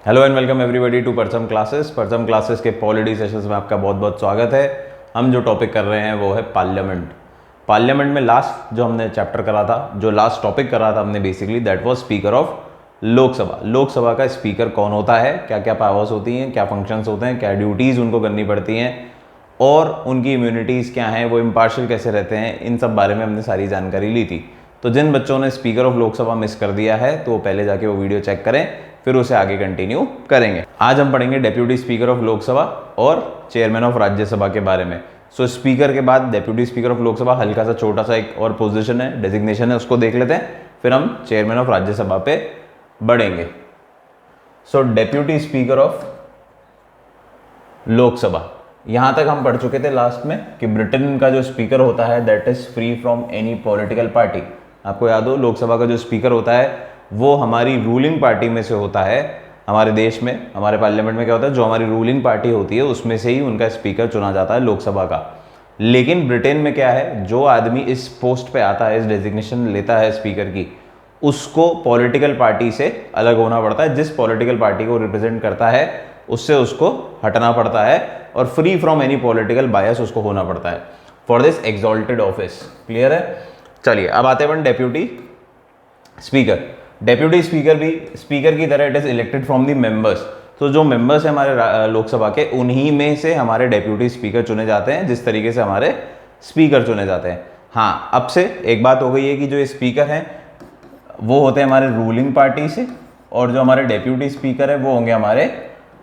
Hello and welcome everybody to Parcham classes. Parcham classes के polity sessions में आपका बहुत बहुत स्वागत है। हम जो टॉपिक कर रहे हैं वो है पार्लियामेंट। पार्लियामेंट में लास्ट जो हमने चैप्टर करा था, जो लास्ट टॉपिक करा था हमने basically, that was speaker of Lok Sabha. Lok Sabha का स्पीकर कौन होता है, क्या क्या पावर्स होती हैं, क्या फंक्शंस होते हैं, क्या ड्यूटीज़ उनको करनी पड़ती हैं और उनकी इम्यूनिटीज़ क्या हैं, वो इम्पार्शियल कैसे रहते हैं, इन सब बारे में हमने सारी जानकारी ली थी। तो जिन बच्चों ने स्पीकर ऑफ लोकसभा मिस कर दिया है तो वो पहले जाके वो वीडियो चेक करें, फिर उसे आगे कंटिन्यू करेंगे। आज हम पढ़ेंगे डेप्यूटी स्पीकर ऑफ लोकसभा और चेयरमैन ऑफ राज्यसभा के बारे में। सो स्पीकर के बाद डेप्यूटी स्पीकर ऑफ लोकसभा, हल्का सा छोटा सा एक और पोजीशन है, डेजिग्नेशन है, उसको देख लेते हैं, फिर हम चेयरमैन ऑफ राज्यसभा पे बढ़ेंगे। सो डेप्यूटी स्पीकर ऑफ लोकसभा, यहां तक हम पढ़ चुके थे लास्ट में कि ब्रिटेन का जो स्पीकर होता है that is free from any political party. आपको याद हो, लोकसभा का जो स्पीकर होता है वो हमारी रूलिंग पार्टी में से होता है। हमारे देश में, हमारे पार्लियामेंट में क्या होता है, जो हमारी रूलिंग पार्टी होती है उसमें से ही उनका स्पीकर चुना जाता है लोकसभा का। लेकिन ब्रिटेन में क्या है, जो आदमी इस पोस्ट पे आता है, इस डेजिग्नेशन लेता है स्पीकर की, उसको पॉलिटिकल पार्टी से अलग होना पड़ता है। जिस पॉलिटिकल पार्टी को रिप्रेजेंट करता है उससे उसको हटना पड़ता है और फ्री फ्रॉम एनी पॉलिटिकल बायस उसको होना पड़ता है for this exalted office. Clear है? चलिए अब आते हैं डेप्यूटी स्पीकर। डेप्यूटी स्पीकर भी स्पीकर की तरह it is elected from the members. तो जो मेंबर्स हैं हमारे लोकसभा के, उन्हीं में से हमारे डेप्यूटी स्पीकर चुने जाते हैं, जिस तरीके से हमारे स्पीकर चुने जाते हैं। हाँ, अब से एक बात हो गई है कि जो ये स्पीकर हैं वो होते हैं हमारे रूलिंग पार्टी से, और जो हमारे डेप्यूटी स्पीकर है वो होंगे हमारे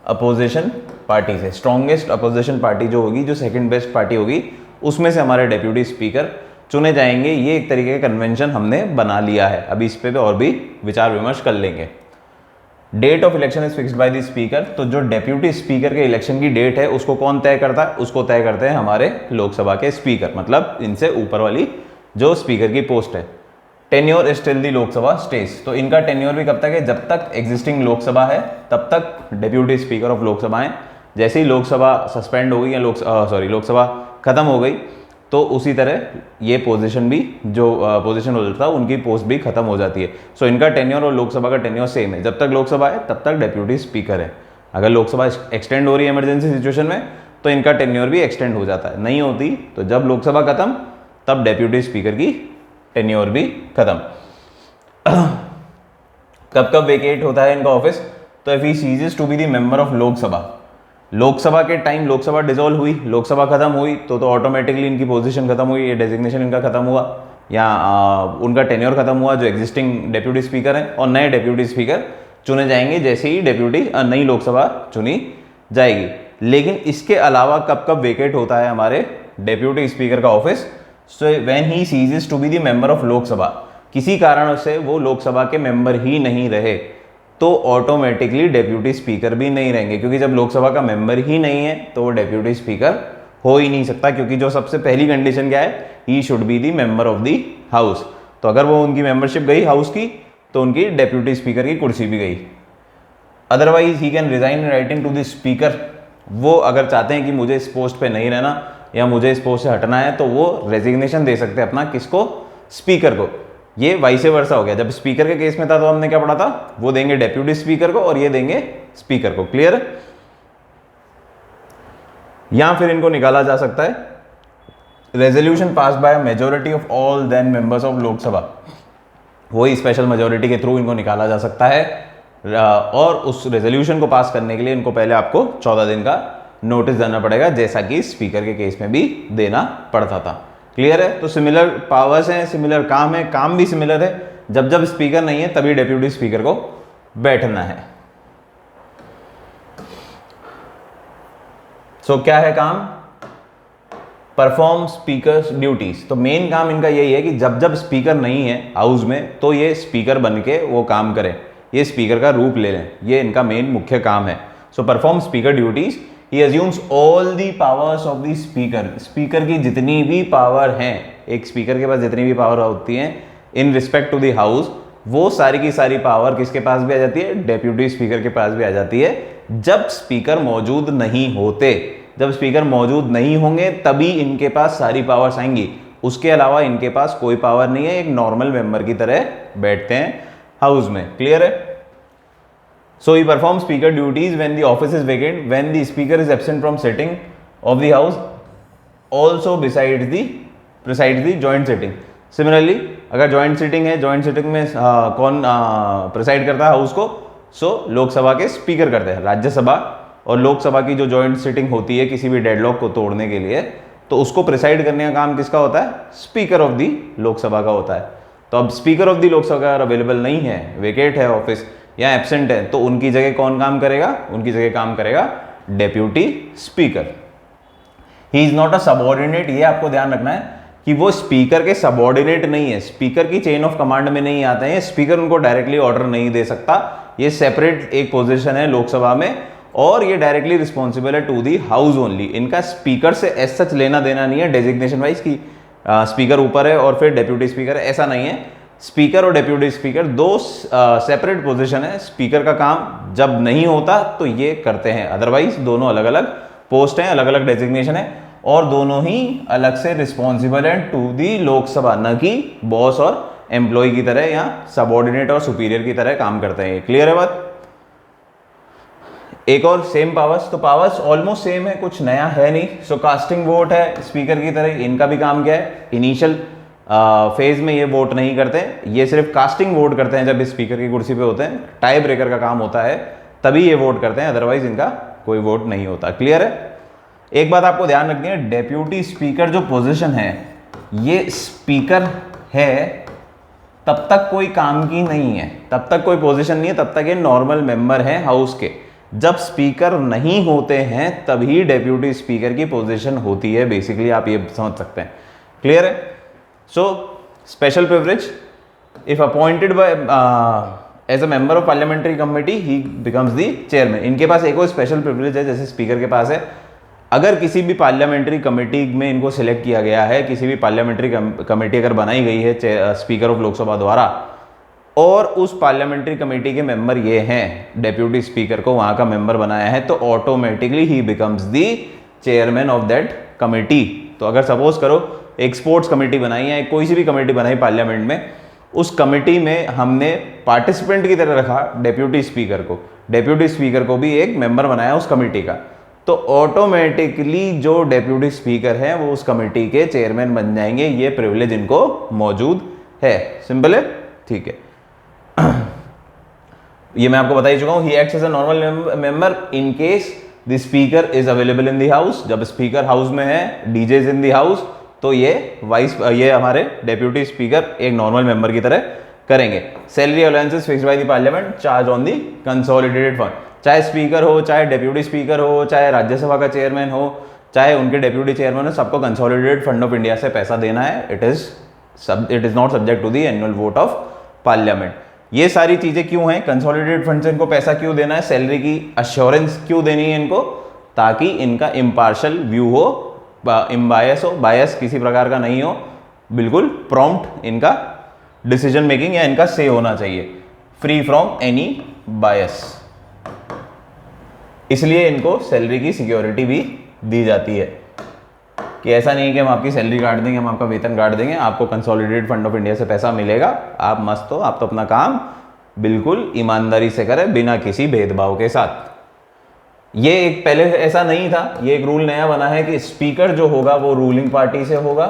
अपोजिशन पार्टी से। स्ट्रॉन्गेस्ट अपोजिशन पार्टी जो होगी, जो सेकंड बेस्ट पार्टी होगी, उसमें से हमारे डेप्यूटी स्पीकर चुने जाएंगे। ये एक तरीके का कन्वेंशन हमने बना लिया है। अभी इस पे और भी विचार विमर्श कर लेंगे। Date of election is fixed by the speaker. तो जो डेप्यूटी स्पीकर के इलेक्शन की डेट है उसको कौन तय करता है? उसको तय करते हैं हमारे लोकसभा के स्पीकर, मतलब इनसे ऊपर वाली जो स्पीकर की पोस्ट है। Tenure is till the Lok Sabha stage. तो इनका टेन्योर भी कब तक है? जब तक एग्जिस्टिंग लोकसभा है तब तक डेप्यूटी स्पीकर ऑफ लोकसभा है। जैसे ही लोकसभा सस्पेंड हो गई या लोकसभा खत्म हो गई तो उसी तरह ये पोजीशन भी, जो पोजीशन होल्डर था, उनकी पोस्ट भी खत्म हो जाती है। सो इनका टेन्योर और लोकसभा का टेन्योर सेम है। जब तक लोकसभा है तब तक डेप्यूटी स्पीकर है। अगर लोकसभा एक्सटेंड हो रही है इमरजेंसी सिचुएशन में तो इनका टेन्योर भी एक्सटेंड हो जाता है। नहीं होती तो जब लोकसभा खत्म तब डेप्यूटी स्पीकर की टेन्योर भी खत्म। कब कब वेकेट होता है इनका ऑफिस? तो if he ceases to be the member of Lok Sabha, Lok Sabha के टाइम लोकसभा डिसॉल्व हुई, लोकसभा खत्म हुई तो ऑटोमेटिकली इनकी पोजीशन खत्म हुई, ये डेजिग्नेशन इनका खत्म हुआ या उनका टेन्योर खत्म हुआ, जो एग्जिस्टिंग डेप्यूटी स्पीकर है, और नए डेप्यूटी स्पीकर चुने जाएंगे जैसे ही नई लोकसभा चुनी जाएगी। लेकिन इसके अलावा कब कब वेकेट होता है हमारे डेप्यूटी स्पीकर का office? So when he ceases to be the member of Lok Sabha, किसी कारण से वो लोकसभा के मेंबर ही नहीं रहे तो ऑटोमेटिकली डेप्यूटी स्पीकर भी नहीं रहेंगे, क्योंकि जब लोकसभा का मेंबर ही नहीं है तो वो डेप्यूटी स्पीकर हो ही नहीं सकता, क्योंकि जो सबसे पहली कंडीशन क्या है, he should be the member of the house. तो अगर वो उनकी मेंबरशिप गई हाउस की तो उनकी डेप्यूटी स्पीकर की कुर्सी भी गई। Otherwise he can resign in writing to the speaker. वो अगर चाहते हैं कि मुझे इस पोस्ट पे नहीं रहना या मुझे इस पोस्ट से हटना है तो वो रेजिग्नेशन दे सकते हैं अपना, किसको? स्पीकर को। ये वाइस वर्सा हो गया। जब स्पीकर के केस में था तो हमने क्या पढ़ा था, वो देंगे डेप्यूटी स्पीकर को और ये देंगे स्पीकर को। क्लियर? या फिर इनको निकाला जा सकता है resolution pass by majority of all then members of Lok Sabha. वही स्पेशल मेजोरिटी के थ्रू इनको निकाला जा सकता है, और उस रेजोल्यूशन को पास करने के लिए इनको पहले आपको 14 दिन का नोटिस देना पड़ेगा, जैसा कि स्पीकर के केस में भी देना पड़ता था। क्लियर है? तो सिमिलर पावर्स हैं, सिमिलर काम है, काम भी सिमिलर है। जब जब स्पीकर नहीं है तभी डेप्यूटी स्पीकर को बैठना है। सो क्या है काम? Perform speaker duties. तो मेन काम इनका यही है कि जब जब स्पीकर नहीं है हाउस में तो ये स्पीकर बन के वो काम करें, ये स्पीकर का रूप ले लें। ये इनका मेन मुख्य काम है। So perform speaker duties, he assumes all the powers of the speaker। Speaker की जितनी भी पावर हैं, एक स्पीकर के पास जितनी भी पावर होती हैं in respect to the house, वो सारी की सारी पावर किसके पास भी आ जाती है? डेप्यूटी स्पीकर के पास भी आ जाती है, जब स्पीकर मौजूद नहीं होते। जब स्पीकर मौजूद नहीं होंगे तभी इनके पास सारी पावर्स आएंगी, उसके अलावा इनके पास कोई पावर नहीं है। एक नॉर्मल मेंबर की तरह बैठते हैं हाउस में। क्लियर है? So he performs speaker duties when the office is vacant, when the speaker is absent from sitting of the house, also presides the joint sitting. Similarly, अगर joint sitting है, joint sitting में कौन preside करता है house को? सो लोकसभा के speaker करते हैं। राज्यसभा और लोकसभा की जो जॉइंट सिटिंग होती है किसी भी डेडलॉक को तोड़ने के लिए, तो उसको प्रिसाइड करने का काम किसका होता है? स्पीकर ऑफ दी लोकसभा का होता है। तो अब स्पीकर ऑफ दी लोकसभा अगर अवेलेबल नहीं है, वेकेट है ऑफिस या एब्सेंट है, तो उनकी जगह कौन काम करेगा? उनकी जगह काम करेगा deputy speaker. He is not a subordinate, ये आपको ध्यान रखना है कि वो स्पीकर के सबऑर्डिनेट नहीं है, स्पीकर की चेन ऑफ कमांड में नहीं आते हैं, स्पीकर उनको डायरेक्टली ऑर्डर नहीं दे सकता। ये सेपरेट एक पोजीशन है लोकसभा में और ये डायरेक्टली रिस्पॉन्सिबल है टू दी हाउस ओनली। इनका स्पीकर से एज सच लेना देना नहीं है डेजिग्नेशन वाइज की स्पीकर ऊपर है और फिर डेप्यूटी स्पीकर है, ऐसा नहीं है। स्पीकर और डेप्यूटी स्पीकर दो सेपरेट पोजीशन है। स्पीकर का काम जब नहीं होता तो ये करते हैं, अदरवाइज दोनों अलग अलग पोस्ट हैं, अलग अलग डेजिग्नेशन है और दोनों ही अलग से रिस्पॉन्सिबल हैं टू दी लोकसभा, न कि बॉस और एम्प्लॉय की तरह या सबऑर्डिनेट और सुपीरियर की तरह काम करते हैं। क्लियर है बात? एक और सेम पावर्स, तो पावर्स ऑलमोस्ट सेम है, कुछ नया है नहीं। सो कास्टिंग वोट है स्पीकर की तरह, इनका भी काम क्या है? इनिशियल फेज में ये वोट नहीं करते, ये सिर्फ कास्टिंग वोट करते हैं जब स्पीकर की कुर्सी पे होते हैं, टाई ब्रेकर का काम होता है तभी ये वोट करते हैं, अदरवाइज इनका कोई वोट नहीं होता। क्लियर है? एक बात आपको ध्यान रखनी है, डेप्यूटी स्पीकर जो पोजीशन है ये स्पीकर है तब तक कोई काम की नहीं है, तब तक कोई पोजीशन नहीं है, तब तक ये नॉर्मल मेंबर है हाउस के। जब स्पीकर नहीं होते हैं तभी डेप्यूटी स्पीकर की पोजीशन होती है, बेसिकली आप ये समझ सकते हैं। क्लियर है? So special privilege, if appointed by as a member of parliamentary committee he becomes the chairman. इनके पास एक और स्पेशल प्रिविलेज है जैसे स्पीकर के पास है, अगर किसी भी पार्लियामेंट्री कमेटी में इनको सिलेक्ट किया गया है, किसी भी पार्लियामेंट्री कमेटी अगर बनाई गई है स्पीकर ऑफ लोकसभा द्वारा और उस पार्लियामेंट्री कमेटी के मेंबर ये हैं, डेप्यूटी स्पीकर को वहां का मेंबर बनाया है, तो automatically he becomes the chairman of that committee. तो अगर सपोज करो एक स्पोर्ट्स कमेटी बनाई है, कोई सी भी कमेटी बनाई पार्लियामेंट में, उस कमेटी में हमने पार्टिसिपेंट की तरह रखा डेप्यूटी स्पीकर को, डेप्यूटी स्पीकर को भी एक मेंबर बनाया उस कमेटी का, तो ऑटोमेटिकली जो डेप्यूटी स्पीकर है वो उस कमेटी के चेयरमैन बन जाएंगे। ये प्रिविलेज इनको मौजूद है। सिंपल है? ठीक है। ये मैं आपको बता ही चुका हूं। He acts as a normal member in case the speaker is available in the house. जब स्पीकर हाउस में है, DJ is in the house, तो ये हमारे डेप्यूटी स्पीकर एक नॉर्मल मेंबर की तरह करेंगे। Salary allowances fixed by the parliament, charge on the consolidated fund. चाहे स्पीकर हो, चाहे डेप्यूटी स्पीकर हो, चाहे राज्यसभा का चेयरमैन हो, चाहे उनके डेप्यूटी चेयरमैन हो, सबको कंसोलिडेटेड फंड ऑफ इंडिया से पैसा देना है। It is not subject to the annual vote of parliament. ये सारी चीजें क्यों हैं? कंसोलिडेटेड फंड से इनको पैसा क्यों देना है? सैलरी की अश्योरेंस क्यों देनी है इनको? ताकि इनका इम्पार्शियल व्यू हो, इम्बायस हो, बायस किसी प्रकार का नहीं हो, बिल्कुल प्रॉम्प्ट इनका डिसीजन मेकिंग या इनका से होना चाहिए, फ्री फ्रॉम एनी बायस। इसलिए इनको सैलरी की सिक्योरिटी भी दी जाती है कि ऐसा नहीं है कि हम आपकी सैलरी काट देंगे, हम आपका वेतन काट देंगे, आपको कंसोलिडेटेड फंड ऑफ इंडिया से पैसा मिलेगा, आप मस्त हो, आप तो अपना काम बिल्कुल ईमानदारी से करें बिना किसी भेदभाव के साथ। ये एक पहले ऐसा नहीं था, ये एक रूल नया बना है कि स्पीकर जो होगा वो रूलिंग पार्टी से होगा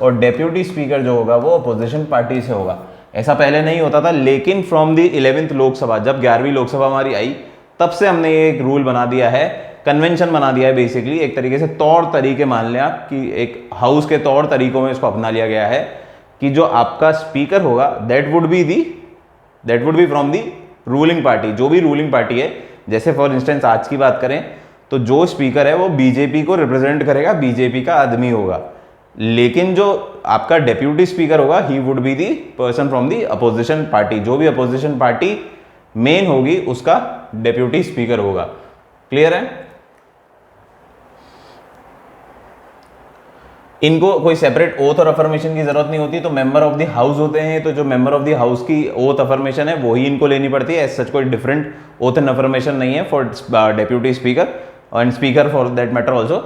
और डेप्यूटी स्पीकर जो होगा वो अपोजिशन पार्टी से होगा। ऐसा पहले नहीं होता था, लेकिन फ्रॉम द 11th लोकसभा, जब 11वीं लोकसभा हमारी आई, तब से हमने ये एक रूल बना दिया है, कन्वेंशन बना दिया है, बेसिकली एक तरीके से तौर तरीके मान लिया कि एक हाउस के तौर तरीकों में इसको अपना लिया गया है कि जो आपका स्पीकर होगा that would be from the ruling party. जो भी रूलिंग पार्टी है, जैसे फॉर इंस्टेंस आज की बात करें तो जो स्पीकर है वो बीजेपी को रिप्रेजेंट करेगा, बीजेपी का आदमी होगा, लेकिन जो आपका डेप्यूटी स्पीकर होगा he would be the person from the opposition party. जो भी अपोजिशन पार्टी मेन होगी उसका डेप्यूटी स्पीकर होगा। क्लियर है? इनको कोई सेपरेट ओथ और अफर्मेशन की जरूरत नहीं होती, तो मेंबर ऑफ द हाउस होते हैं, तो जो मेंबर ऑफ द हाउस की ओथ अफर्मेशन है वही इनको लेनी पड़ती है। एज सच कोई डिफरेंट ओथ एंड अफर्मेशन नहीं है for deputy speaker and speaker for that matter also.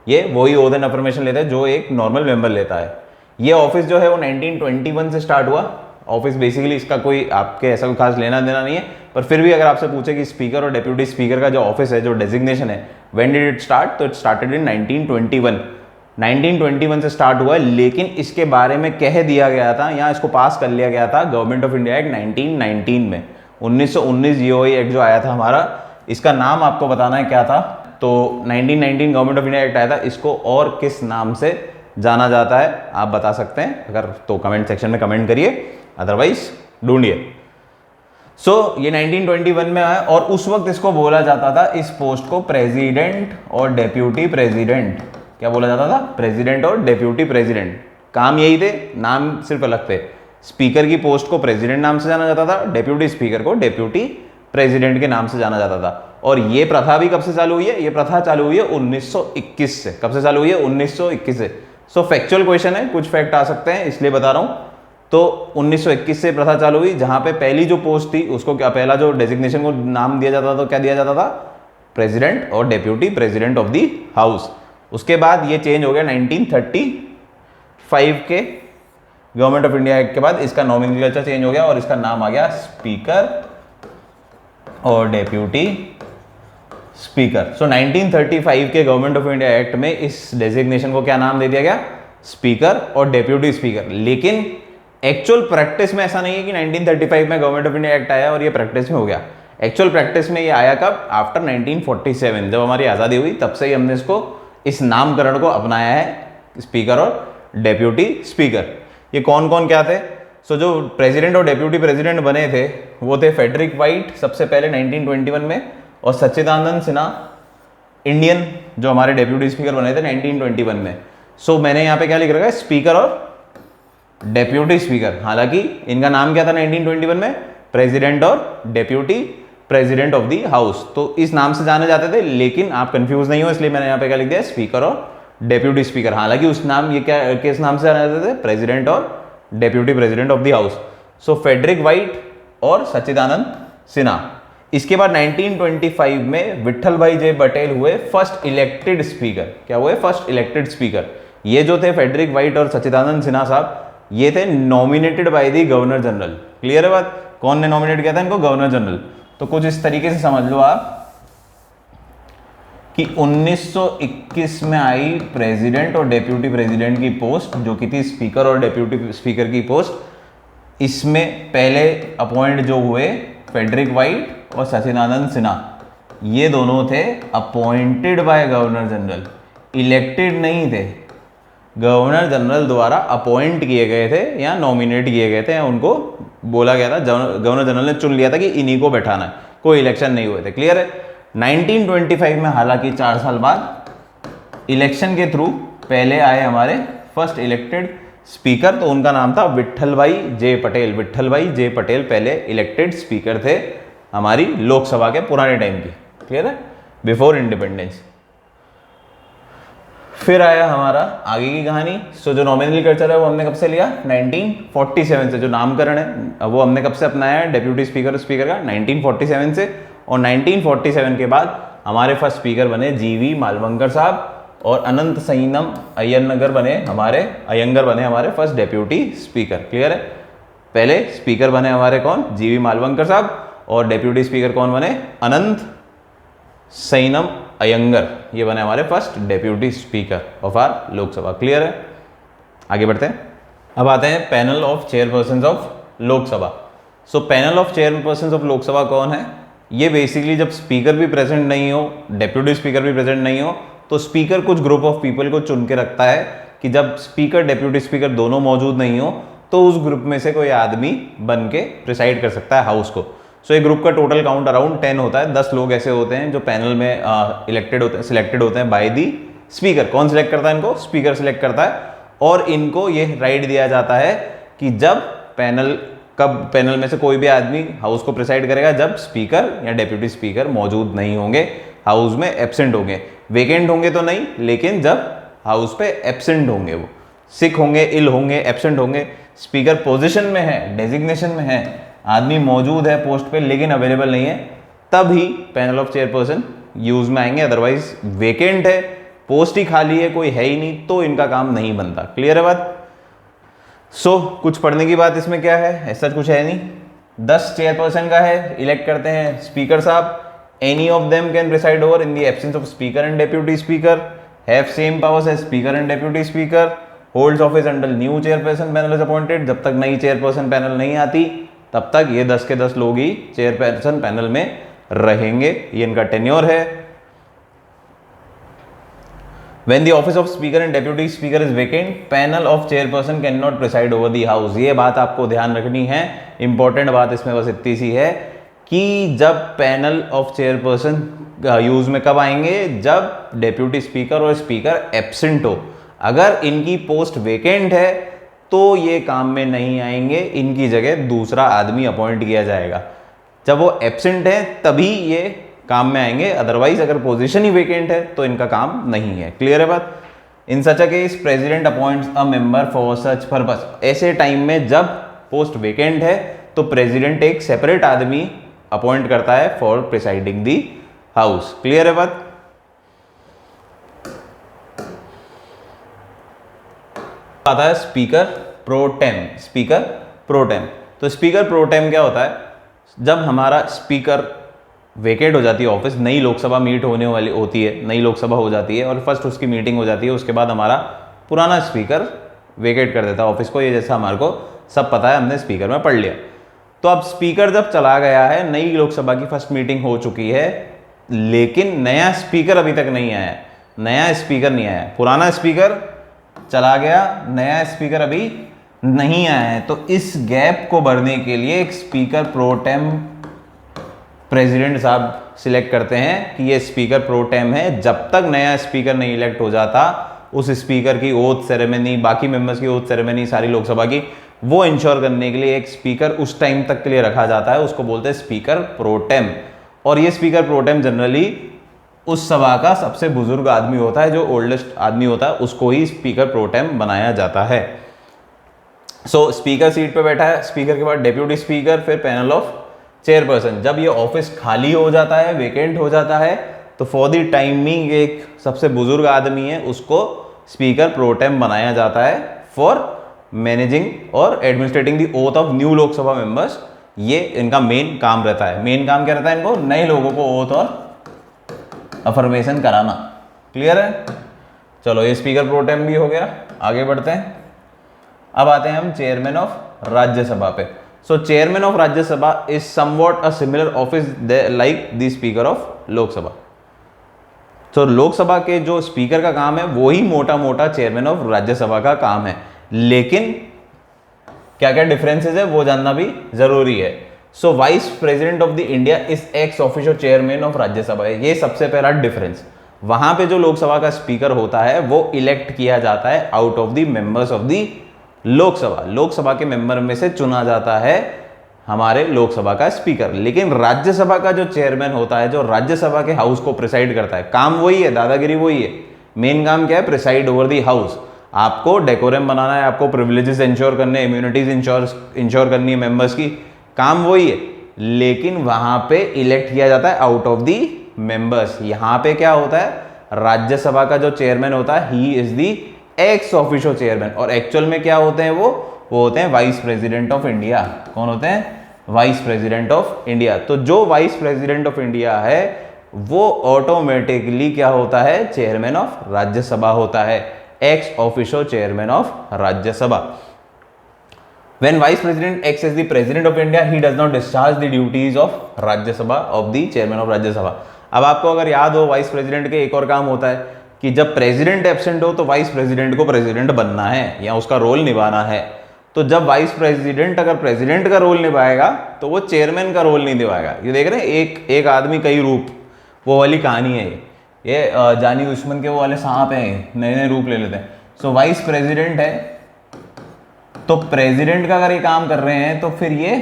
ये वही ओथ एंड अफर्मेशन लेते हैं जो एक नॉर्मल मेंबर लेता है। ये ऑफिस जो है वो 1921 से स्टार्ट हुआ ऑफिस बेसिकली इसका कोई आपके ऐसा कोई खास लेना देना नहीं है, पर फिर भी अगर आपसे पूछे कि स्पीकर और डेप्यूटी स्पीकर का जो ऑफिस है, जो डेजिग्नेशन है, व्हेन डिड इट स्टार्ट, तो इट स्टार्टेड इन 1921। 1921 से स्टार्ट हुआ है, लेकिन इसके बारे में कह दिया गया था, यहाँ इसको पास कर लिया गया था गवर्नमेंट ऑफ इंडिया एक्ट 1919 में। 1919 जीओई एक्ट जो आया था हमारा, इसका नाम आपको बताना है क्या था। तो 1919 गवर्नमेंट ऑफ इंडिया एक्ट आया था, इसको और किस नाम से जाना जाता है आप बता सकते हैं, अगर तो कमेंट सेक्शन में कमेंट करिए, अदरवाइज ढूंढिए। ये 1921 में आया और उस वक्त इसको बोला जाता था, इस पोस्ट को प्रेसिडेंट और डेप्यूटी प्रेसिडेंट, क्या बोला जाता था, प्रेसिडेंट और डेप्यूटी प्रेसिडेंट। काम यही थे, नाम सिर्फ अलग थे। स्पीकर की पोस्ट को प्रेसिडेंट नाम से जाना जाता था, डेप्यूटी स्पीकर को डेप्यूटी प्रेसिडेंट के नाम से जाना जाता था। और ये प्रथा भी कब से चालू हुई है, ये प्रथा चालू हुई है 1921 से। कब से चालू हुई है, 1921 से। फैक्चुअल क्वेश्चन है, कुछ फैक्ट आ सकते हैं इसलिए बता रहा हूं। तो 1921 से प्रथा चालू हुई, जहां पे पहली जो पोस्ट थी उसको क्या, पहला जो डेजिग्नेशन को नाम दिया जाता था, तो क्या दिया जाता था, प्रेसिडेंट और deputy president of the house. उसके बाद ये चेंज हो गया 1935 के गवर्नमेंट ऑफ इंडिया एक्ट के बाद, इसका नॉमेनक्लेचर चेंज हो गया और इसका नाम आ गया स्पीकर और डेप्यूटी स्पीकर। 1935 के गवर्नमेंट ऑफ इंडिया एक्ट में इस डेजिग्नेशन को क्या नाम दे दिया गया, स्पीकर और डेप्यूटी स्पीकर। लेकिन एक्चुअल प्रैक्टिस में ऐसा नहीं है कि 1935 में गवर्नमेंट ऑफ इंडिया एक्ट आया और ये प्रैक्टिस में हो गया। एक्चुअल प्रैक्टिस में ये आया कब, आफ्टर 1947, जब हमारी आज़ादी हुई, तब से ही हमने इसको, इस नामकरण को अपनाया है, स्पीकर और डेप्यूटी स्पीकर। ये कौन कौन क्या थे, जो प्रेसिडेंट और डेप्यूटी प्रेसिडेंट बने थे वो थे फ्रेडरिक वाइट सबसे पहले 1921 में, और सच्चिदानंद सिन्हा इंडियन जो हमारे डेप्यूटी स्पीकर बने थे 1921 में। मैंने यहाँ पे क्या लिख रखा है, स्पीकर और डेप्यूटी स्पीकर। हालांकि इनका नाम क्या था 1921 में, प्रेसिडेंट और deputy president of the house, तो इस नाम से जाने जाते थे। लेकिन आप कंफ्यूज नहीं हो, इसलिए मैंने यहाँ पे क्या लिख दिया, स्पीकर और डेप्यूटी स्पीकर। हालांकि उस नाम, ये क्या किस नाम से जाने जाते थे, प्रेसिडेंट और deputy president of the house. Frederick Whyte और सच्चिदानंद सिन्हा। इसके बाद 1925 में विट्ठल भाई जे पटेल हुए फर्स्ट इलेक्टेड स्पीकर। क्या हुए, फर्स्ट इलेक्टेड स्पीकर। ये जो थे फ्रेडरिक वाइट और सच्चिदानंद सिन्हा साहब, ये थे nominated by the governor general. Clear है बात, कौन ने नॉमिनेट किया था इनको, गवर्नर जनरल। तो कुछ इस तरीके से समझ लो आप कि 1921 में आई प्रेसिडेंट और डेप्यूटी प्रेसिडेंट की पोस्ट, जो कि थी स्पीकर और डेप्यूटी स्पीकर की पोस्ट। इसमें पहले अपॉइंट जो हुए फ्रेडरिक वाइट और सच्चिदानंद सिन्हा, ये दोनों थे appointed by governor general, elected नहीं थे, गवर्नर जनरल द्वारा अपॉइंट किए गए थे या नॉमिनेट किए गए थे, या उनको बोला गया था, गवर्नर जनरल ने चुन लिया था कि इन्हीं को बैठाना है, कोई इलेक्शन नहीं हुए थे। क्लियर है। 1925 में हालांकि 4 साल बाद इलेक्शन के थ्रू पहले आए हमारे फर्स्ट इलेक्टेड स्पीकर, तो उनका नाम था विट्ठल भाई जे पटेल। विट्ठल भाई जे पटेल पहले इलेक्टेड स्पीकर थे हमारी लोकसभा के पुराने टाइम की। क्लियर है, बिफोर इंडिपेंडेंस। फिर आया हमारा आगे की कहानी। जो नॉमिनल कल्चर है वो हमने कब से लिया, 1947 से। जो नामकरण है वो हमने कब से अपनाया है, डेप्यूटी स्पीकर स्पीकर का 1947 से। और 1947 के बाद हमारे फर्स्ट स्पीकर बने जीवी मालवंकर साहब, और अनंत सईनम अय्यंगर बने हमारे फर्स्ट डेप्यूटी स्पीकर। क्लियर है। पहले स्पीकर बने हमारे कौन, जीवी मालवंकर साहब, और डेप्यूटी स्पीकर कौन बने, अनंत सईनम अय्यंगर, ये बने हमारे first deputy speaker of our Lok Sabha. Clear है। आगे बढ़ते हैं। अब आते हैं panel of chairperson of Lok Sabha. Panel of chairperson of Lok Sabha कौन है, ये बेसिकली जब स्पीकर भी प्रेजेंट नहीं हो, डेप्यूटी स्पीकर भी प्रेजेंट नहीं हो, तो स्पीकर कुछ ग्रुप ऑफ पीपल को चुन के रखता है कि जब स्पीकर डेप्यूटी स्पीकर दोनों मौजूद नहीं हो तो उस ग्रुप में से कोई आदमी बन के प्रिसाइड कर सकता है हाउस को। एक ग्रुप का टोटल काउंट अराउंड 10 होता है। 10 लोग ऐसे होते हैं जो पैनल में सिलेक्टेड होते हैं बाय दी स्पीकर। कौन सिलेक्ट करता है इनको, स्पीकर सिलेक्ट करता है। और इनको ये राइट दिया जाता है कि जब पैनल में से कोई भी आदमी हाउस को प्रिसाइड करेगा जब स्पीकर या डेप्यूटी स्पीकर मौजूद नहीं होंगे, हाउस में एब्सेंट होंगे। वेकेंट होंगे तो नहीं, लेकिन जब हाउस पे एब्सेंट होंगे, वो सिक होंगे, इल होंगे, एब्सेंट होंगे, स्पीकर पोजीशन में है, डेजिग्नेशन में है, आदमी मौजूद है पोस्ट पे लेकिन अवेलेबल नहीं है, तब ही पैनल ऑफ चेयरपर्सन यूज में आएंगे। अदरवाइज वेकेंट है, पोस्ट ही खाली है, कोई है ही नहीं, तो इनका काम नहीं बनता। क्लियर है बात। कुछ पढ़ने की बात इसमें क्या है, ऐसा कुछ है नहीं। 10 चेयरपर्सन का है, इलेक्ट करते हैं स्पीकर साहब। Any of them can preside over in the absence of speaker and deputy speaker, have same powers as speaker and deputy speaker, holds office under new chairperson panel is appointed. जब तक नई chairperson panel नहीं आती तब तक ये 10 के 10 लोग ही चेयरपर्सन पैनल में रहेंगे, ये इनका टेन्योर है। When the office of speaker and deputy speaker is vacant, panel of chairperson cannot preside over the house। ये बात आपको ध्यान रखनी है, इंपॉर्टेंट बात इसमें बस इतनी सी है कि जब पैनल ऑफ चेयरपर्सन यूज में कब आएंगे, जब डेप्यूटी स्पीकर और स्पीकर एब्सेंट हो। अगर इनकी पोस्ट वेकेंट है तो ये काम में नहीं आएंगे, इनकी जगह दूसरा आदमी अपॉइंट किया जाएगा। जब वो एब्सेंट है तभी ये काम में आएंगे, अदरवाइज अगर पोजीशन ही वेकेंट है तो इनका काम नहीं है। क्लियर है बात। In such a case president appoints a member for such purpose. ऐसे टाइम में जब पोस्ट वेकेंट है तो प्रेसिडेंट एक सेपरेट आदमी अपॉइंट करता है for presiding the house. Clear है बात। आता है स्पीकर प्रोटेम। स्पीकर प्रोटेम, तो स्पीकर प्रोटेम क्या होता है, जब हमारा स्पीकर वेकेट हो जाती है ऑफिस, नई लोकसभा मीट होने वाली होती है, नई लोकसभा हो जाती है और फर्स्ट उसकी मीटिंग हो जाती है, उसके बाद हमारा पुराना स्पीकर वेकेट कर देता है ऑफिस को। ये जैसा हमारे को सब पता है, हमने स्पीकर में पढ़ लिया। तो अब स्पीकर जब चला गया है, नई लोकसभा की फर्स्ट मीटिंग हो चुकी है, लेकिन नया स्पीकर अभी तक नहीं आया, नया स्पीकर नहीं आया, पुराना स्पीकर चला गया, नया स्पीकर अभी नहीं आया है। तो इस गैप को भरने के लिए एक स्पीकर प्रोटेम प्रेसिडेंट साहब सिलेक्ट करते हैं कि ये स्पीकर प्रोटेम है। जब तक नया स्पीकर नहीं इलेक्ट हो जाता, उस स्पीकर की ओथ सेरेमनी, बाकी मेंबर्स की ओथ सेरेमनी सारी लोकसभा की, वो इंश्योर करने के लिए एक स्पीकर उस टाइम तक के लिए रखा जाता है, उसको बोलते हैं स्पीकर प्रोटेम। और ये स्पीकर प्रोटेम जनरली उस सभा का सबसे बुजुर्ग आदमी होता है, जो ओल्डेस्ट आदमी होता है, उसको ही स्पीकर प्रोटेम बनाया जाता है। सो स्पीकर सीट पे बैठा है, स्पीकर के बाद डेप्यूटी स्पीकर, फिर पैनल ऑफ चेयरपर्सन। जब ये ऑफिस खाली हो जाता है, वेकेंट हो जाता है, तो फॉर द टाइमिंग एक सबसे बुजुर्ग आदमी है, उसको स्पीकर प्रोटेम बनाया जाता है फॉर मैनेजिंग और administrating the oath of new Lok Sabha members. ये इनका मेन काम रहता है। मेन काम क्या रहता है इनको, नए लोगों को ओथ और अफर्मेशन कराना। क्लियर है। चलो ये स्पीकर प्रोटेम भी हो गया, आगे बढ़ते हैं। अब आते हैं हम चेयरमैन ऑफ राज्यसभा पे। So chairman of Rajyasabha is somewhat a similar office like the speaker of Loksabha. तो लोकसभा के जो स्पीकर का काम है वो ही मोटा मोटा चेयरमैन ऑफ राज्यसभा का काम है, लेकिन क्या क्या डिफरेंसेस है वो जानना भी जरूरी है। So vice president of the India is ex officio chairman of Rajyasabha. ये सबसे पहला डिफरेंस। वहां पे जो लोकसभा का स्पीकर होता है वो इलेक्ट किया जाता है out of the members of the Lok Sabha. Lok Sabha के मेंबर में से चुना जाता है हमारे लोकसभा का स्पीकर। लेकिन राज्यसभा का जो चेयरमैन होता है, जो राज्यसभा के हाउस को प्रिसाइड करता है, काम वही है, दादागिरी वही है। मेन काम क्या है, प्रिसाइड ओवर दी हाउस। आपको डेकोरम बनाना है, आपको प्रिविलेजेस इंश्योर करने, इम्यूनिटीज इंश्योर करनी है मेंबर्स की, काम वही है। लेकिन वहां पे इलेक्ट किया जाता है आउट ऑफ दी मेंबर्स। यहां पे क्या होता है, राज्यसभा का जो चेयरमैन होता है he is the x officio chairman, और एक्चुअल में क्या होते हैं वो होते हैं वाइस प्रेसिडेंट ऑफ इंडिया। कौन होते हैं, वाइस प्रेसिडेंट ऑफ इंडिया। तो जो वाइस प्रेसिडेंट ऑफ इंडिया है वो ऑटोमेटिकली क्या होता है, चेयरमैन ऑफ राज्यसभा होता है, x officio chairman of Rajya Sabha. When Vice President acts as the President of India, he does not discharge the duties of Rajya Sabha of the Chairman of Rajya Sabha। अब आपको अगर याद हो, वाइस प्रेसिडेंट के एक और काम होता है कि जब प्रेसिडेंट एब्सेंट हो तो वाइस प्रेसिडेंट को प्रेसिडेंट बनना है या उसका रोल निभाना है। तो जब वाइस प्रेसिडेंट अगर प्रेसिडेंट का रोल निभाएगा तो वो चेयरमैन का रोल नहीं निभाएगा। ये देख रहे हैं, एक आदमी कई रूप, वो वाली कहानी है ये जानी दुश्मन के वो वाले सांप हैं, नए नए रूप ले लेते हैं। सो वाइस प्रेसिडेंट है तो प्रेसिडेंट का अगर ये काम कर रहे हैं तो फिर ये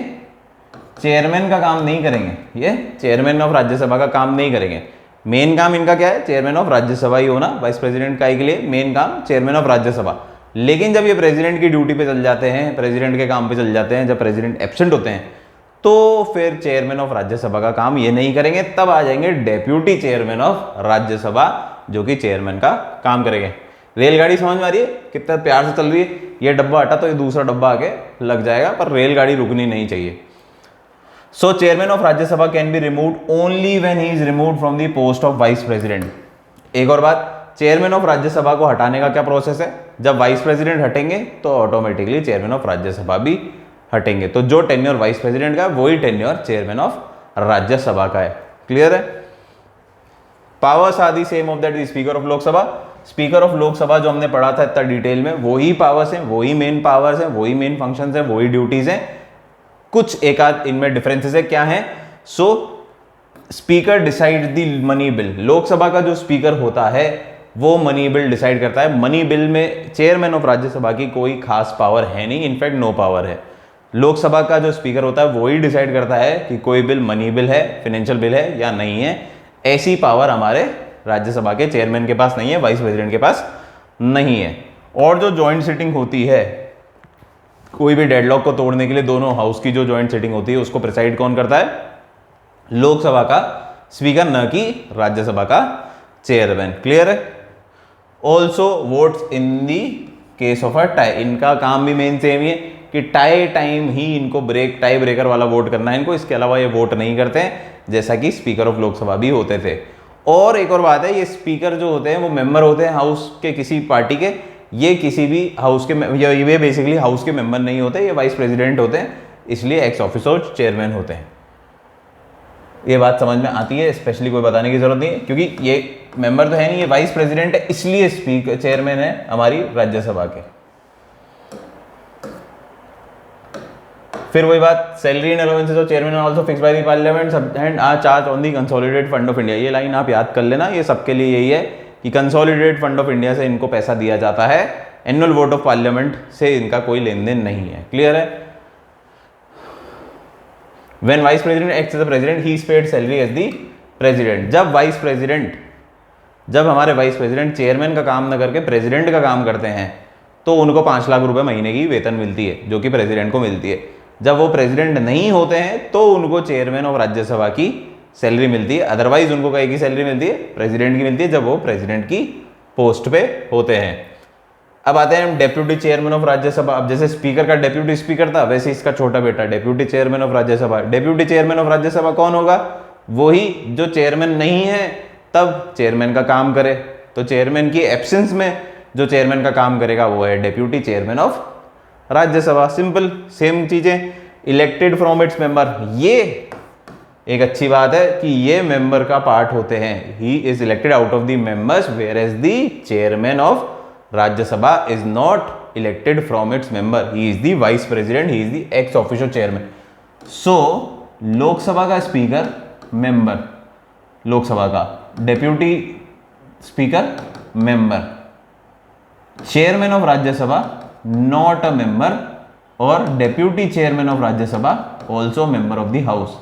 चेयरमैन का काम नहीं करेंगे, ये चेयरमैन ऑफ राज्यसभा का काम नहीं करेंगे। मेन काम इनका क्या है, चेयरमैन ऑफ राज्यसभा ही होना। वाइस प्रेसिडेंट का के लिए मेन काम चेयरमैन ऑफ राज्यसभा। लेकिन जब ये प्रेसिडेंट की ड्यूटी पे चल जाते हैं, प्रेसिडेंट के काम पे चल जाते हैं, जब प्रेसिडेंट एब्सेंट होते हैं, तो फिर चेयरमैन ऑफ राज्यसभा का काम ये नहीं करेंगे। तब आ जाएंगे डेप्यूटी चेयरमैन ऑफ राज्यसभा, जो कि चेयरमैन का काम करेंगे। रेलगाड़ी समझ में आ रही है, कितना प्यार से चल रही है। ये डब्बा हटा तो ये दूसरा डब्बा आके लग जाएगा, पर रेलगाड़ी रुकनी नहीं चाहिए। So chairman of Rajyasabha can be removed only when he is removed from the post of vice president. एक और बात, चेयरमैन ऑफ राज्यसभा को हटाने का क्या प्रोसेस है? जब वाइस प्रेसिडेंट हटेंगे तो ऑटोमेटिकली चेयरमैन ऑफ राज्यसभा भी हटेंगे। तो जो टेन्योर वाइस प्रेसिडेंट का वही टेन्योर चेयरमैन ऑफ राज्यसभा का है। क्लियर है? Powers are the same of that speaker of Lok Sabha. Speaker of Lok Sabha जो हमने पढ़ा था इतना डिटेल में, वही पावर्स हैं, वही मेन पावर्स हैं, वही मेन फंक्शंस हैं, वही ड्यूटीज हैं। कुछ एक आध इनमें डिफरेंसेस है। क्या है? सो speaker decide the money bill. Lok Sabha का जो स्पीकर होता है वो मनी बिल डिसाइड करता है। मनी बिल में चेयरमैन ऑफ राज्यसभा की कोई खास पावर है नहीं, इनफैक्ट नो पावर है। लोकसभा का जो स्पीकर होता है वो ही डिसाइड करता है कि कोई बिल मनी बिल है, फाइनेंशियल बिल है या नहीं है। ऐसी पावर हमारे राज्यसभा के चेयरमैन के पास नहीं है, वाइस प्रेसिडेंट के पास नहीं है। और जो जॉइंट सिटिंग होती है, कोई भी डेडलॉक को तोड़ने के लिए दोनों हाउस की जो जॉइंट सिटिंग होती है उसको प्रिसाइड कौन करता है? लोकसभा का स्पीकर, न कि राज्यसभा का चेयरमैन। क्लियर है? Also votes in the case of a tie. इनका काम भी मेन सेम ही है कि टाई टाइम ही इनको टाई ब्रेकर वाला वोट करना है इनको, इसके अलावा ये वोट नहीं करते हैं, जैसा कि स्पीकर ऑफ लोकसभा भी होते थे। और एक और बात है, ये स्पीकर जो होते हैं वो मेंबर होते हैं हाउस के किसी पार्टी के। ये किसी भी हाउस के, ये बेसिकली हाउस के मेंबर नहीं होते, ये वाइस प्रेसिडेंट होते हैं, इसलिए एक्स ऑफिसो चेयरमैन होते हैं। ये बात समझ में आती है, स्पेशली कोई बताने की जरूरत नहीं है, क्योंकि ये मेंबर तो है नहीं, ये वाइस प्रेसिडेंट है, इसलिए स्पीकर चेयरमैन है हमारी राज्यसभा के। फिर वही बात, salary and allowances of chairman are also fixed by the parliament and are charge on the consolidated fund of India. ये लाइन आप याद कर लेना, ये सबके लिए यही है कि कंसोलिडेटेड फंड ऑफ इंडिया से इनको पैसा दिया जाता है, एनुअल वोट ऑफ पार्लियामेंट से इनका कोई लेन देन नहीं है। क्लियर है? When vice president acts as a president, he is paid salary as the president। जब हमारे वाइस प्रेसिडेंट चेयरमैन का काम न करके प्रेसिडेंट का काम करते हैं तो उनको 5 लाख रुपए महीने की वेतन मिलती है, जो कि प्रेसिडेंट को मिलती है। जब वो प्रेसिडेंट नहीं होते हैं तो उनको चेयरमैन ऑफ राज्यसभा की सैलरी मिलती है, अदरवाइज उनको कहीं की सैलरी मिलती है? प्रेसिडेंट की मिलती है, जब वो प्रेसिडेंट की पोस्ट पे होते हैं। अब आते हैं डेप्यूटी चेयरमैन ऑफ राज्यसभा। अब जैसे स्पीकर का डेप्यूटी स्पीकर था, वैसे इसका छोटा बेटा deputy chairman of Rajya Sabha. Deputy chairman of Rajya Sabha कौन होगा? वही जो चेयरमैन नहीं है तब चेयरमैन का काम करे। तो चेयरमैन की एब्सेंस में जो चेयरमैन का काम करेगा वो है deputy chairman of Rajya Sabha. Simple same चीजें, इलेक्टेड फ्रॉम इट्स मेंबर। ये एक अच्छी बात है कि ये मेंबर का पार्ट होते हैं। He is elected out of the members, whereas the chairman of Rajya Sabha is not elected from its member, he is the vice president, he is the ex officio chairman। so Loksabha का speaker member, Loksabha का deputy speaker member, chairman of Rajyasabha not a member, और deputy chairman of Rajyasabha also member of the house.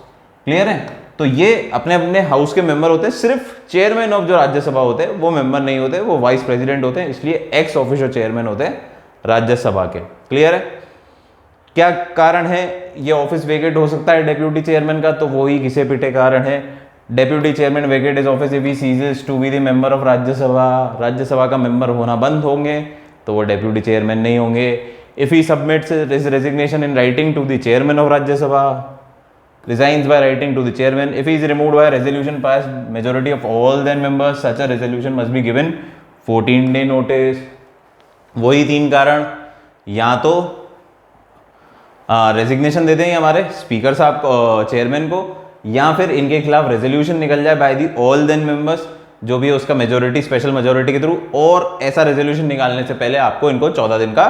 Clear है? तो ये अपने अपने house के member होते हैं, सिर्फ चेयरमैन ऑफ जो राज्यसभा होते हैं वो मेंबर नहीं होते, वो वाइस प्रेसिडेंट होते हैं, इसलिए एक्स ऑफिशियल चेयरमैन होते हैं राज्यसभा के। क्लियर है? क्या कारण है ये ऑफिस वेकेट हो सकता है डेप्यूटी चेयरमैन का? तो वही घिसे पिटे कारण है। Deputy chairman vacate his office if he ceases to be the member of Rajya Sabha. Rajya Sabha का मेंबर होना बंद होंगे तो वो डेप्यूटी चेयरमैन नहीं होंगे। If he submits his resignation in writing to the chairman of Rajya Sabha, resigns by writing to the chairman, if he is removed by a resolution passed majority of all then members, such a resolution must be given 14-day notice। वही 3 कारण, या तो resignation दे दें हमारे speaker साहब chairman को, या फिर इनके खिलाफ रेजोल्यूशन निकल जाए by the all then members, जो भी उसका मेजोरिटी, स्पेशल मेजोरिटी के थ्रू। और ऐसा रेजोल्यूशन निकालने से पहले आपको इनको 14 दिन का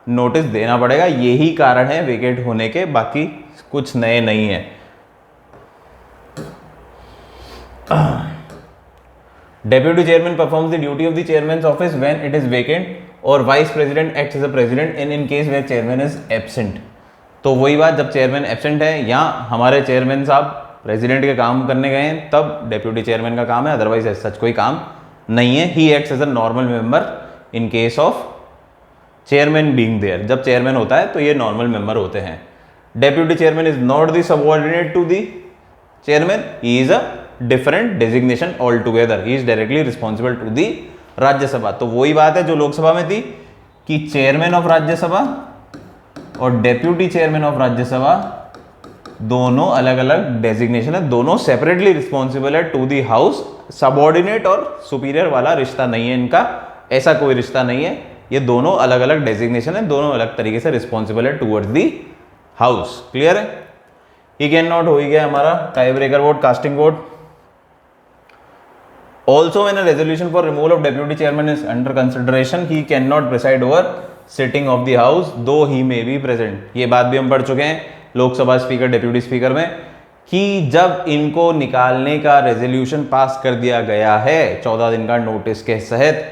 नोटिस देना पड़ेगा। यही कारण है वेकेट होने के, बाकी कुछ नए नहीं है। Deputy chairman performs the duty of the chairman's office when it is vacant, और vice president acts as a president in case where chairman is absent। तो वही बात, जब चेयरमैन एब्सेंट है या हमारे चेयरमैन साहब प्रेसिडेंट के काम करने गए हैं तब डेप्यूटी चेयरमैन का काम है, अदरवाइज सच कोई काम नहीं है। He acts as a normal member in case of chairman being there. जब चेयरमैन होता है तो ये नॉर्मल मेंबर होते हैं। Deputy chairman is not the subordinate to the chairman, he is a different designation all together, he is directly responsible to the Rajya Sabha. तो वही बात है जो लोकसभा में थी कि चेयरमैन ऑफ राज्यसभा और डेप्यूटी चेयरमैन ऑफ राज्यसभा दोनों अलग अलग डेजिग्नेशन है, दोनों सेपरेटली रिस्पॉन्सिबल है टू दी हाउस। सबॉर्डिनेट और सुपीरियर वाला रिश्ता नहीं है इनका, ऐसा कोई रिश्ता नहीं है। ये दोनों अलग अलग डेजिग्नेशन है, दोनों अलग तरीके से रिस्पॉन्सिबल है टूवर्ड्स दी हाउस। क्लियर है? ही कैन नॉट, हो ही गया हमारा tie breaker vote, casting vote. Also, when a resolution for removal of deputy chairman is under consideration, he cannot preside over sitting of the house, though he may be present. ये बात भी हम पढ़ चुके हैं लोकसभा स्पीकर डेप्यूटी स्पीकर में, कि जब इनको निकालने का रेजोल्यूशन पास कर दिया गया है 14 दिन का नोटिस के तहत,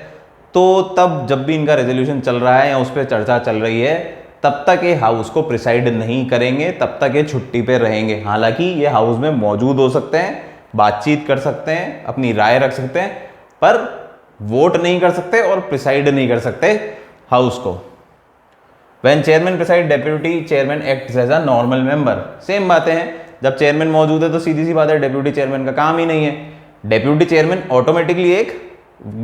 तो तब जब भी इनका रेजोल्यूशन चल रहा है या उस पर चर्चा चल रही है, तब तक ये हाउस को प्रिसाइड नहीं करेंगे, तब तक ये छुट्टी पे रहेंगे। हालांकि ये हाउस में मौजूद हो सकते हैं, बातचीत कर सकते हैं, अपनी राय रख सकते हैं, पर वोट नहीं कर सकते और प्रिसाइड नहीं कर सकते हाउस को। When chairman preside, deputy chairman acts as a normal member. Same बातें हैं, जब चेयरमैन मौजूद है तो सीधी सी बात है डेप्यूटी चेयरमैन का काम ही नहीं है। डेप्यूटी चेयरमैन ऑटोमेटिकली एक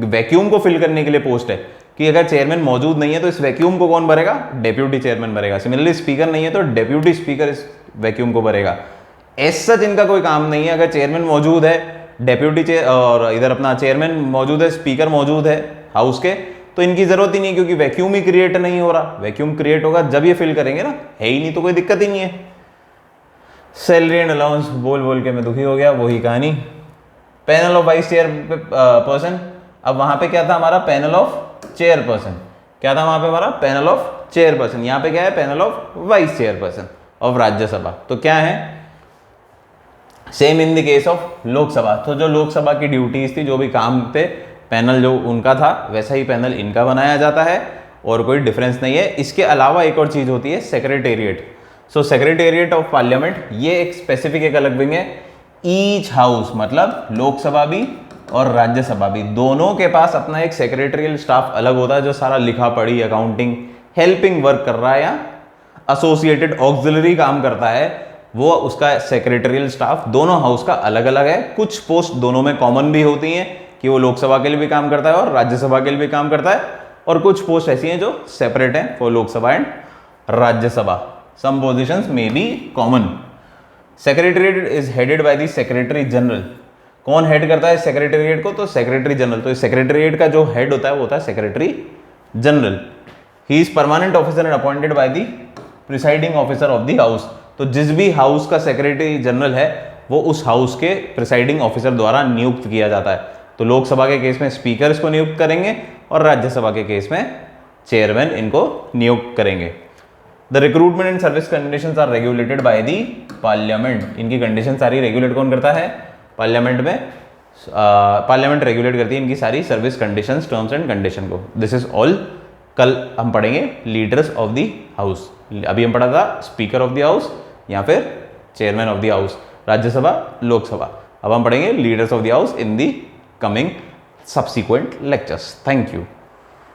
वैक्यूम को फिल करने के लिए पोस्ट है, कि अगर चेयरमैन मौजूद नहीं है तो इस वैक्यूम को कौन भरेगा? डेप्यूटी चेयरमैन भरेगा। सिमिलरली स्पीकर नहीं है तो डेप्यूटी स्पीकर इस वैक्यूम को भरेगा। एज सच इनका कोई काम नहीं है। अगर चेयरमैन मौजूद है, डेप्यूटी चेयर और इधर अपना चेयरमैन मौजूद है, स्पीकर मौजूद है हाउस के, तो इनकी जरूरत ही नहीं, क्योंकि वैक्यूम ही क्रिएट नहीं हो रहा। वैक्यूम क्रिएट होगा जब ये फिल करेंगे ना, है ही नहीं तो कोई दिक्कत ही नहीं है। सैलरी एंड अलाउंस बोल बोल के मैं दुखी हो गया, वही कहानी। Panel of vice chair person, अब वहां पे क्या था हमारा? Panel of chair person. क्या था वहां पे हमारा? Panel of chair person. यहाँ पे क्या है? Panel of vice chair person of Rajya Sabha. तो क्या है? Same in the case of Loksabha. तो जो लोकसभा की ड्यूटीज थी, जो भी काम थे, पैनल जो उनका था वैसा ही पैनल इनका बनाया जाता है, और कोई डिफरेंस नहीं है। इसके अलावा एक और चीज होती है, secretariat. So secretariat of parliament, ये एक स्पेसिफिक एक अलग विंग है। ईच हाउस, मतलब लोकसभा भी और राज्यसभा भी, दोनों के पास अपना एक सेक्रेटरियल स्टाफ अलग होता है, जो सारा लिखा पढ़ी, अकाउंटिंग, हेल्पिंग वर्क कर रहा है या एसोसिएटेड ऑक्सिलरी काम करता है, वो उसका सेक्रेटरियल स्टाफ दोनों हाउस का अलग अलग है। कुछ पोस्ट दोनों में कॉमन भी होती हैं, कि वो लोकसभा के लिए भी काम करता है और राज्यसभा के लिए भी काम करता है, और कुछ पोस्ट ऐसी हैं जो सेपरेट हैं for Lok Sabha and Rajya Sabha. Some positions may be common. Secretariat is headed by the secretary general. कौन हेड करता है सेक्रेटरिएट को? तो सेक्रेटरी जनरल। तो सेक्रेटरिएट का जो हेड होता है वो होता है secretary general. He is permanent officer and appointed by the presiding officer of the house. तो जिस भी हाउस का सेक्रेटरी जनरल है, वो उस हाउस के प्रिसाइडिंग ऑफिसर द्वारा नियुक्त किया जाता है। तो लोकसभा के केस में स्पीकर इसको नियुक्त करेंगे, और राज्यसभा के केस में चेयरमैन इनको नियुक्त करेंगे। The recruitment and service conditions are regulated by the parliament. इनकी कंडीशन सारी रेगुलेट कौन करता है? पार्लियामेंट में। पार्लियामेंट रेगुलेट करती है इनकी सारी service conditions, terms and condition को। This is all. कल हम पढ़ेंगे लीडर्स ऑफ द हाउस। अभी हम पढ़ा था स्पीकर ऑफ द हाउस या फिर chairman of the house, Rajya Sabha, Lok Sabha. अब हम पढ़ेंगे leaders of the house in the coming subsequent lectures. Thank you.